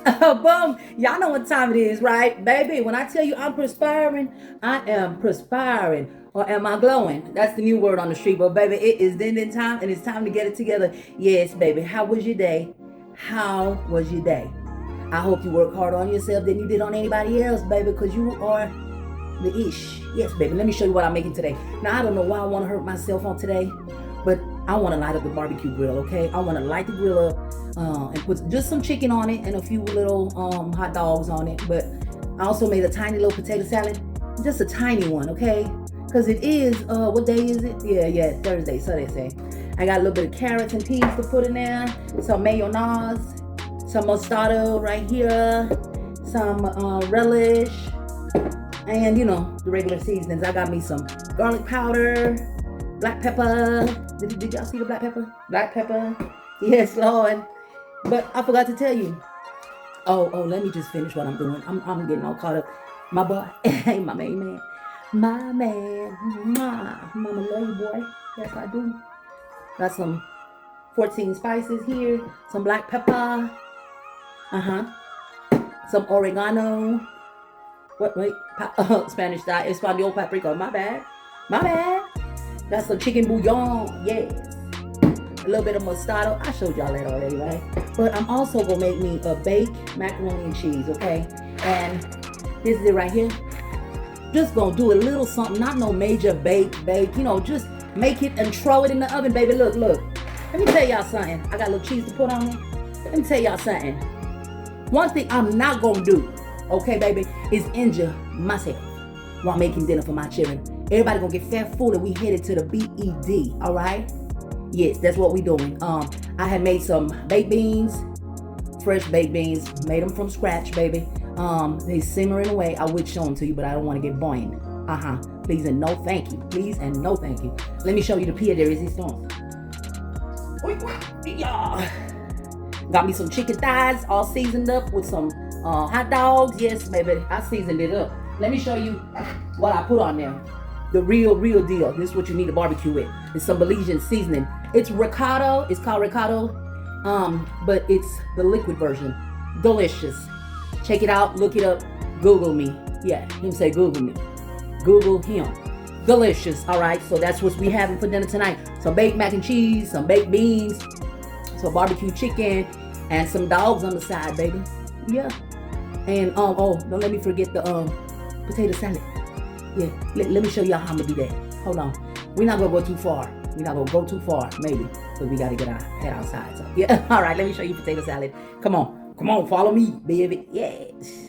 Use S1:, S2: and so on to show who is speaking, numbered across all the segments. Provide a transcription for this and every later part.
S1: Boom. Y'all know what time it is, right? Baby, when I tell you I'm perspiring, I am perspiring. Or am I glowing? That's the new word on the street. But baby, it is then time and it's time to get it together. Yes, baby. How was your day? How was your day? I hope you work harder on yourself than you did on anybody else, baby, because you are the ish. Yes, baby. Let me show you what I'm making today. Now, I don't know why I want to hurt myself on today, but I want to light up the barbecue grill, okay? I want to light the grill up and put just some chicken on it and a few little hot dogs on it. But I also made a tiny little potato salad, just a tiny one, okay? Because it is, what day is it? Yeah, Thursday, so they say. I got a little bit of carrots and peas to put in there, some mayonnaise, some mostarda right here, some relish, and the regular seasonings. I got me some garlic powder, black pepper. Did y'all see the black pepper? Black pepper. Yes, Lord. But I forgot to tell you. Oh, let me just finish what I'm doing. I'm getting all caught up. My boy, my main man. My man. Mama love you, boy. Yes, I do. Got some 14 spices here. Some black pepper. Some oregano. Wait. Spanish style. Espanol paprika. My bad. Got some chicken bouillon. Yes. A little bit of mostarda. I showed y'all that already, right? But I'm also going to make me a baked macaroni and cheese, okay? And this is it right here. Just going to do a little something. Not no major bake. Just make it and throw it in the oven, baby. Look. Let me tell y'all something. I got a little cheese to put on it. Let me tell y'all something. One thing I'm not going to do, okay, baby, is injure myself while making dinner for my children. Everybody gonna get fat full and we headed to the BED, all right? Yes, that's what we doing. I had made some baked beans, fresh baked beans, made them from scratch, baby. They simmering away. I would show them to you, but I don't want to get burned. Please and no thank you. Please and no thank you. Let me show you the pia there is this storm. Got me some chicken thighs all seasoned up with some hot dogs. Yes, baby, I seasoned it up. Let me show you what I put on there. The real deal. This is what you need to barbecue with. It's some Belizean seasoning. It's ricotta. It's called ricotta. But it's the liquid version. Delicious. Check it out. Look it up. Google me. Yeah, him say Google me. Google him. Delicious. All right. So that's what we having for dinner tonight. Some baked mac and cheese, some baked beans, some barbecue chicken, and some dogs on the side, baby. Yeah. And don't let me forget the potato salad. Yeah, let me show y'all how I'm gonna do that. Hold on. We're not gonna go too far. Maybe, because we gotta get our head outside. So yeah, all right, let me show you potato salad. Come on, follow me, baby. Yes.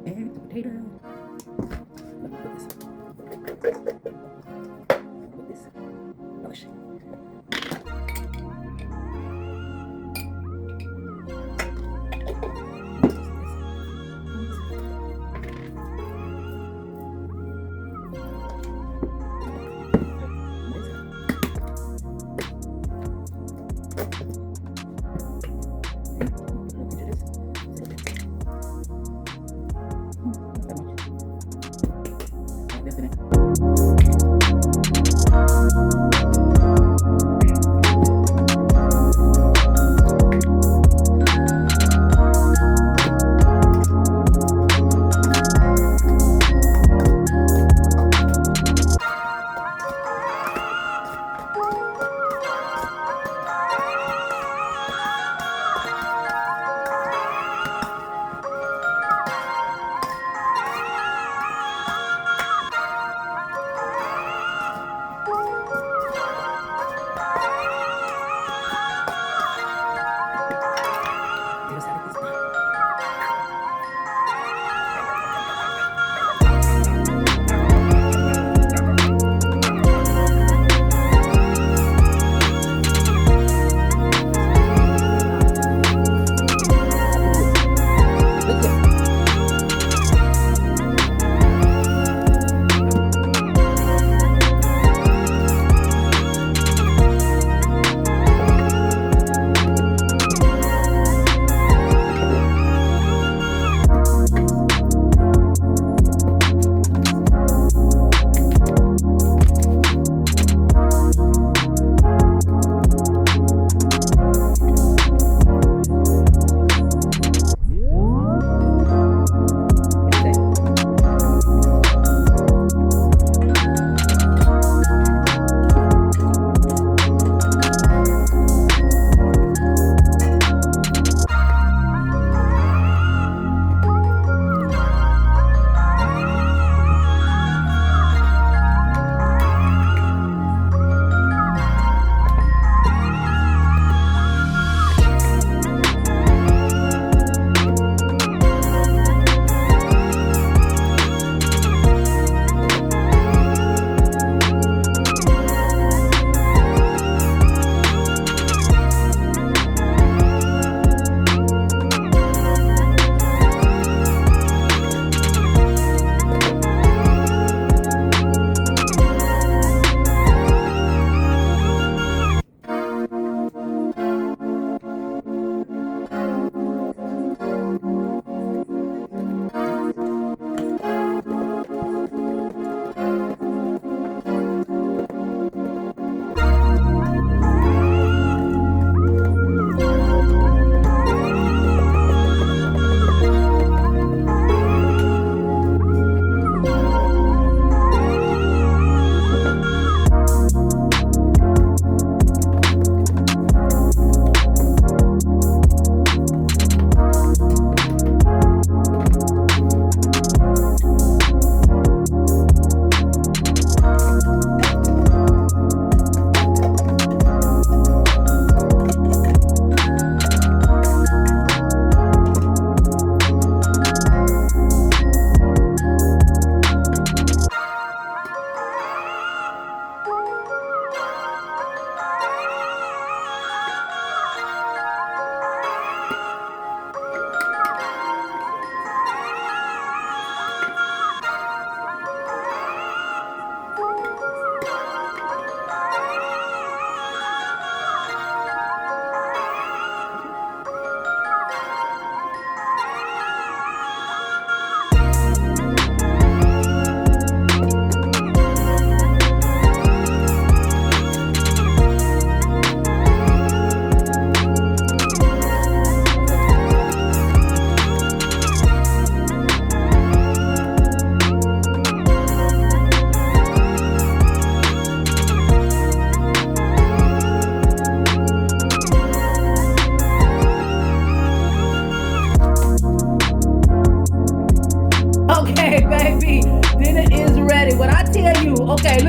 S1: And the potato. Let me put this. Delicious.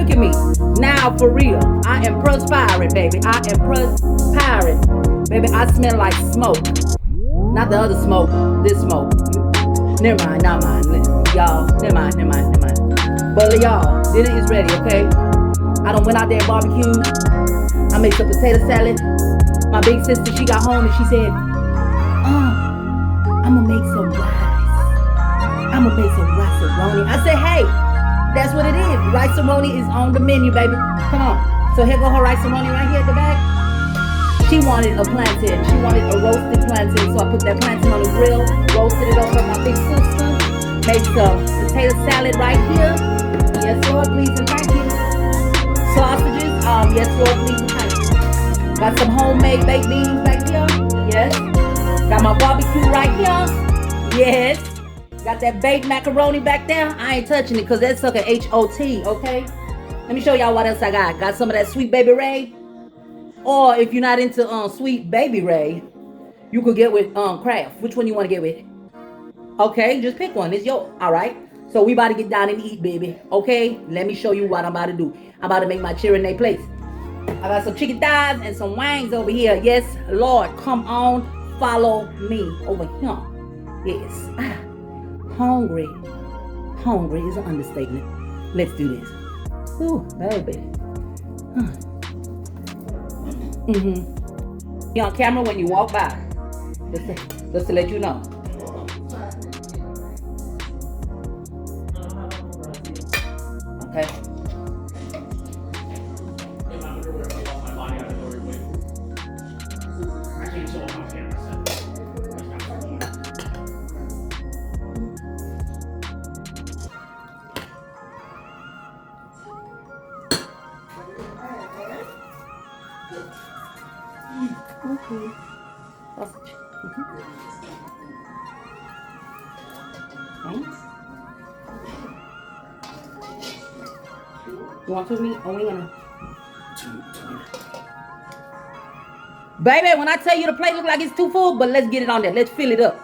S1: Look at me. Now for real. I am perspiring, baby. I am perspiring. Baby, I smell like smoke. Not the other smoke. This smoke. Never mind, not mine. Y'all, never mind. But y'all, dinner is ready, okay? I done went out there and barbecued. I made some potato salad. My big sister, she got home and she said, I'm gonna make some rice. I'm gonna make some rice-a-roni. I said, hey, that's what it is. Rice-a-roni is on the menu, baby. Come on. So here go her rice-a-roni right here at the back. She wanted a plantain. She wanted a roasted plantain. So I put that plantain on the grill, roasted it over my big sister. Made some potato salad right here. Yes, Lord, please and thank you. Sausages. Yes, Lord, please and thank you. Got some homemade baked beans back here. Yes. Got my barbecue right here. Yes. Got that baked macaroni back there. I ain't touching it because that's sucker H-O-T, okay? Let me show y'all what else I got. Got some of that Sweet Baby Ray. Or if you're not into Sweet Baby Ray, you could get with Kraft. Which one you want to get with? Okay, just pick one. It's yours. All right. So we about to get down and eat, baby. Okay? Let me show you what I'm about to do. I'm about to make my Chirinade plates. I got some chicken thighs and some wings over here. Yes, Lord. Come on. Follow me over here. Yes. Hungry. Hungry is an understatement. Let's do this. Ooh, baby. You're on camera when you walk by. Just to let you know. Okay. Okay. Sausage. Okay. You want 2 meat or we gonna? Baby, when I tell you the plate look like it's too full, but let's get it on there. Let's fill it up.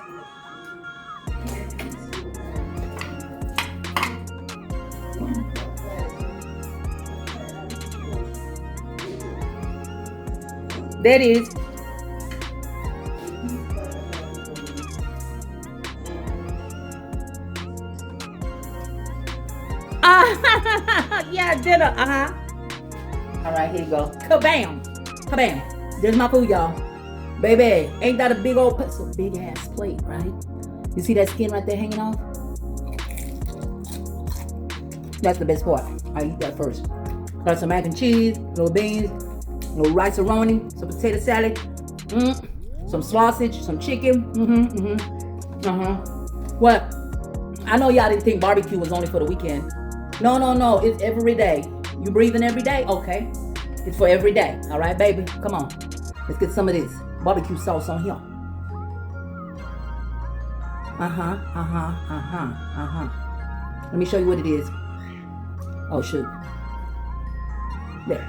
S1: That is. Yeah, dinner. All right, here you go. Kabam. Kabam. There's my food, y'all. Baby, ain't that a big old, it's a big ass plate, right? You see that skin right there hanging off? That's the best part. I eat that first. Got some mac and cheese, little beans, little rice-a-roni, some potato salad, some sausage, some chicken. What? I know y'all didn't think barbecue was only for the weekend. No. It's every day. You breathing every day? Okay. It's for every day. All right, baby? Come on. Let's get some of this barbecue sauce on here. Let me show you what it is. Oh, shoot. There.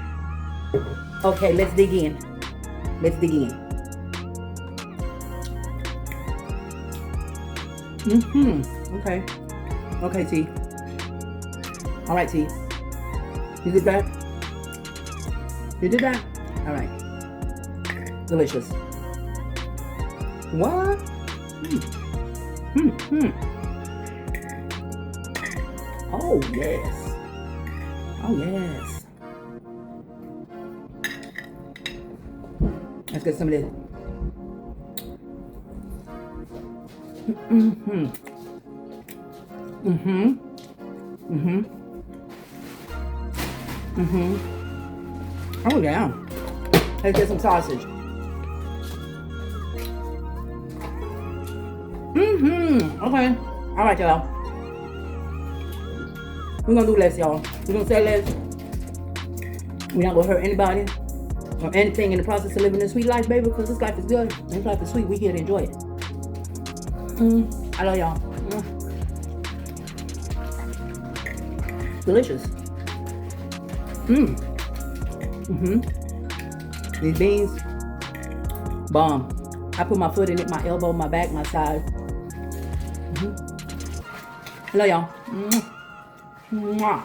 S1: Okay, let's dig in. Okay, T. All right, T. You did that? All right. Delicious. What? Oh, yes. Let's get some of this. Oh, yeah. Let's get some sausage. Okay. All right, y'all. We're gonna do less, y'all. We're gonna say less. We're not gonna hurt anybody or anything in the process of living this sweet life, baby, because this life is good. This life is sweet. We here to enjoy it. I love y'all. Delicious. These beans, bomb. I put my foot in it, my elbow, my back, my side. I love y'all. Mwah.